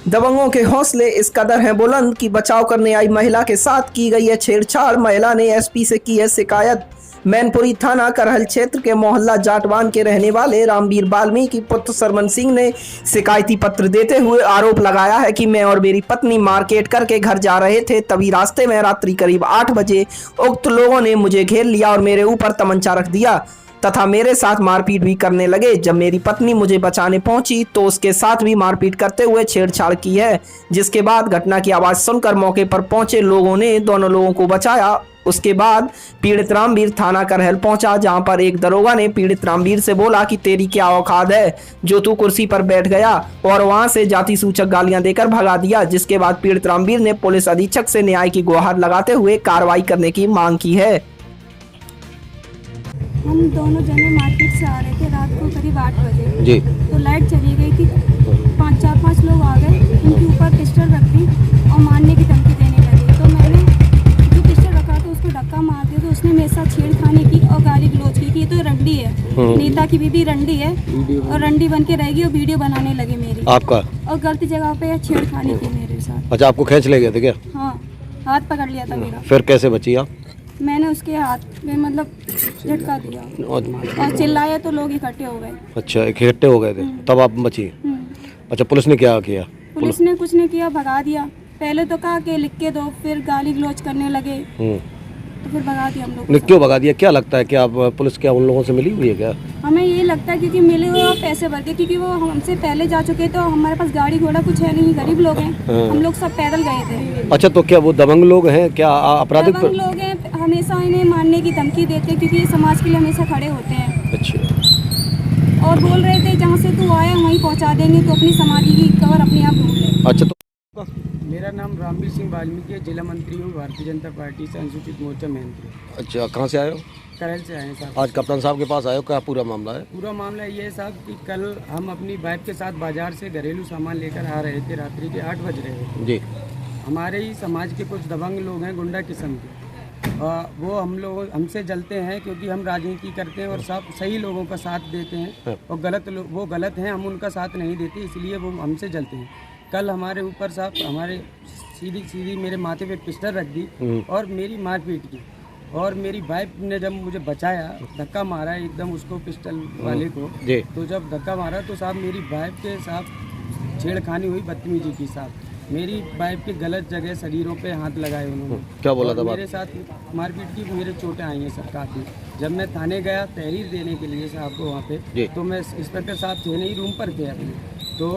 दबंगों के हौसले इस कदर हैं बुलंद कि बचाव करने आई महिला के साथ की गई है छेड़छाड़। महिला ने एसपी से की है शिकायत। मैनपुरी थाना करहल क्षेत्र के मोहल्ला जाटवान के रहने वाले रामवीर वाल्मीकि पुत्र सरमन सिंह ने शिकायती पत्र देते हुए आरोप लगाया है कि मैं और मेरी पत्नी मार्केट करके घर जा रहे थे, तभी रास्ते में रात्रि करीब 8 बजे उक्त लोगों ने मुझे घेर लिया और मेरे ऊपर तमंचा रख दिया तथा मेरे साथ मारपीट भी करने लगे। जब मेरी पत्नी मुझे बचाने पहुंची तो उसके साथ भी मारपीट करते हुए छेड़छाड़ की है, जिसके बाद घटना की आवाज सुनकर मौके पर पहुंचे लोगों ने दोनों लोगों को बचाया। उसके बाद पीड़ित रामवीर थाना करहल पहुंचा, जहां पर एक दरोगा ने पीड़ित रामवीर से बोला कि तेरी क्या औकात है जो तू कुर्सी पर बैठ गया, और वहां से जाति सूचक गालियां देकर भगा दिया। जिसके बाद पीड़ित रामवीर ने पुलिस अधीक्षक से न्याय की गुहार लगाते हुए कार्रवाई करने की मांग की है। हम दोनों जने मार्केट से आ रहे थे रात को करीब 8 बजे जी। तो लाइट चली गई थी। 4-5 लोग आ गए, उनके ऊपर पिस्टल रख दी और मारने की धमकी देने लगे। तो मैंने जो पिस्टल रखा था उसको धक्का मार दिया, तो उसने मेरे साथ छेड़खानी की और गाली गलौज की। तो रंडी है, नेता की बीबी रंडी है और रंडी बन के रहेगी और वीडियो बनाने लगे मेरी आपका, और गलत जगह पे छेड़खानी की मेरे साथ। अच्छा, आपको खींच ले गए थे क्या? हाँ, हाथ पकड़ लिया था मेरा। फिर कैसे बची आप? मैंने उसके हाथ में मतलब झटका दिया और चिल्लाया तो लोग इकट्ठे हो गए। अच्छा, इकट्ठे हो गए थे तब आप बची? अच्छा, पुलिस ने क्या किया? पुलिस ने कुछ नहीं किया, भगा दिया। पहले तो कहा कि लिख के दो, फिर गाली गलौज करने लगे तो फिर भगा दिया हम लोग। क्यों भगा दिया? क्या लगता है कि आप पुलिस क्या उन लोगों से मिली हुई है क्या? हमें ये लगता है क्योंकि मिले हुए और पैसे भर के, क्योंकि वो हमसे पहले जा चुके तो हमारे पास गाड़ी घोड़ा कुछ है नहीं, गरीब लोग हैं। हम लोग सब पैदल गए थे। अच्छा, तो क्या वो दबंग लोग हैं क्या? आपराधिक दबंग लोग हैं, हमेशा इन्हें मारने की धमकी देते क्योंकि ये समाज के लिए हमेशा खड़े होते हैं। अच्छा, और बोल रहे थे जहाँ से तू आया वहीं पहुँचा देंगे, तो अपनी समाधि की कवर अपने आप ढूंढ ले। अच्छा, तो मेरा नाम रामवीर सिंह वाल्मीकि है, जिला मंत्री हूँ भारतीय जनता पार्टी से, अनुसूचित मोर्चा मंत्री। अच्छा, कहाँ से आए हो? करहल से आए हैं साहब। आज कप्तान साहब के पास आए हो, क्या पूरा मामला है? पूरा मामला ये है साहब कि कल हम अपनी वाइफ के साथ बाजार से घरेलू सामान लेकर आ रहे थे, रात्रि के 8 बज रहे थे जी। हमारे ही समाज के कुछ दबंग लोग हैं, गुंडा किस्म के, वो हम लोग हमसे जलते हैं क्योंकि हम राजनीति करते हैं और सब सही लोगों का साथ देते हैं, और वो गलत हैं, हम उनका साथ नहीं देते, इसलिए वो हमसे जलते हैं। कल हमारे ऊपर साहब हमारे सीधी मेरे माथे पे पिस्टल रख दी और मेरी मारपीट की, और मेरी वाइफ ने जब मुझे बचाया, धक्का मारा एकदम उसको, पिस्टल वाले को। तो जब धक्का मारा तो साहब मेरी वाइफ के साथ छेड़खानी हुई, बदतमीजी की साहब। मेरी वाइफ के गलत जगह शरीरों पे हाथ लगाए उन्होंने। क्या बोला था? मेरे साथ मारपीट की, मेरे चोटें आई हैं सब काफ़ी। जब मैं थाने गया तहरीर देने के लिए साहब को वहाँ पे, तो मैं इंस्पेक्टर साहब थे नहीं, रूम पर थे अपने, तो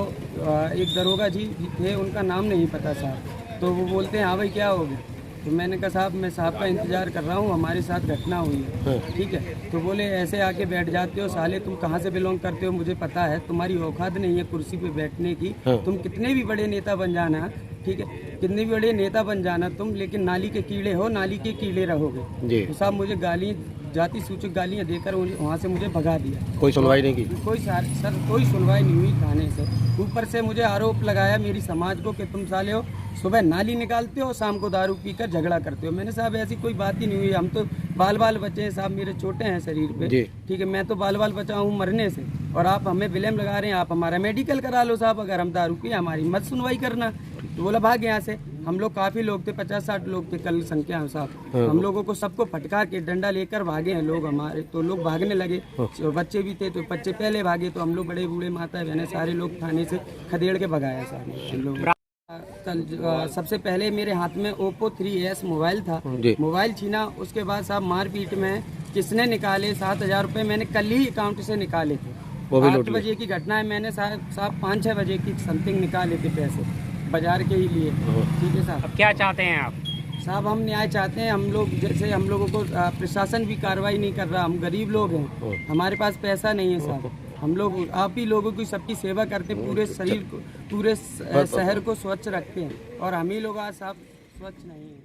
एक दरोगा जी थे, उनका नाम नहीं पता साहब, तो वो बोलते हैं हाँ भाई क्या हो गया? तो मैंने कहा साहब मैं साहब का इंतज़ार कर रहा हूँ, हमारे साथ घटना हुई है, ठीक है। तो बोले ऐसे आके बैठ जाते हो साले, तुम कहाँ से बिलोंग करते हो मुझे पता है, तुम्हारी औकात नहीं है कुर्सी पे बैठने की, तुम कितने भी बड़े नेता बन जाना, ठीक है, कितने भी बड़े नेता बन जाना तुम, लेकिन नाली के कीड़े हो, नाली के कीड़े रहोगे। तो साहब मुझे गाली, जाति सूचक गालियाँ देकर वहाँ से मुझे भगा दिया। कोई सुनवाई नहीं की? कोई सर कोई सुनवाई नहीं हुई थाने से। ऊपर से मुझे आरोप लगाया मेरी समाज को कि तुम साले हो, सुबह नाली निकालते हो, शाम को दारू पीकर झगड़ा करते हो। मैंने साहब ऐसी कोई बात ही नहीं हुई, हम तो बाल बचे हैं साहब, मेरे चोटें हैं शरीर पे, ठीक है, मैं तो बाल बचा हूँ मरने से, और आप हमें ब्लेम लगा रहे हैं, आप हमारा मेडिकल करा लो साहब, अगर हम दारू पिए हमारी मत सुनवाई करना। तो बोला भाग यहाँ से। हम लोग काफ़ी लोग थे, 50-60 लोग थे कल संख्या साहब। हम लोगों को सबको फटकार के डंडा लेकर भागे हैं लोग हमारे, तो लोग भागने लगे, बच्चे भी थे तो बच्चे पहले भागे, तो हम लोग बड़े बूढ़े माता बहने सारे लोग थाने से खदेड़ के भगाया साहब हम लोग। कल सबसे पहले मेरे हाथ में ओप्पो 3S मोबाइल था, मोबाइल छीना, उसके बाद साहब मारपीट में किसने निकाले 7,000 रुपये मैंने कल ही अकाउंट से निकाले थे। 8 बजे की घटना है, मैंने साहब 5-6 बजे की समथिंग निकाले थे पैसे बाजार के ही लिए, ठीक है साहब। अब क्या चाहते हैं आप? साहब हम न्याय चाहते हैं, हम लोग जैसे हम लोगों को प्रशासन भी कार्रवाई नहीं कर रहा, हम गरीब लोग हैं, हमारे पास पैसा नहीं है साहब, हम लोग आप ही लोगों की सबकी सेवा करते हैं, पूरे शरीर को, पूरे शहर को स्वच्छ रखते हैं, और हम ही लोग आज साहब स्वच्छ नहीं हैं।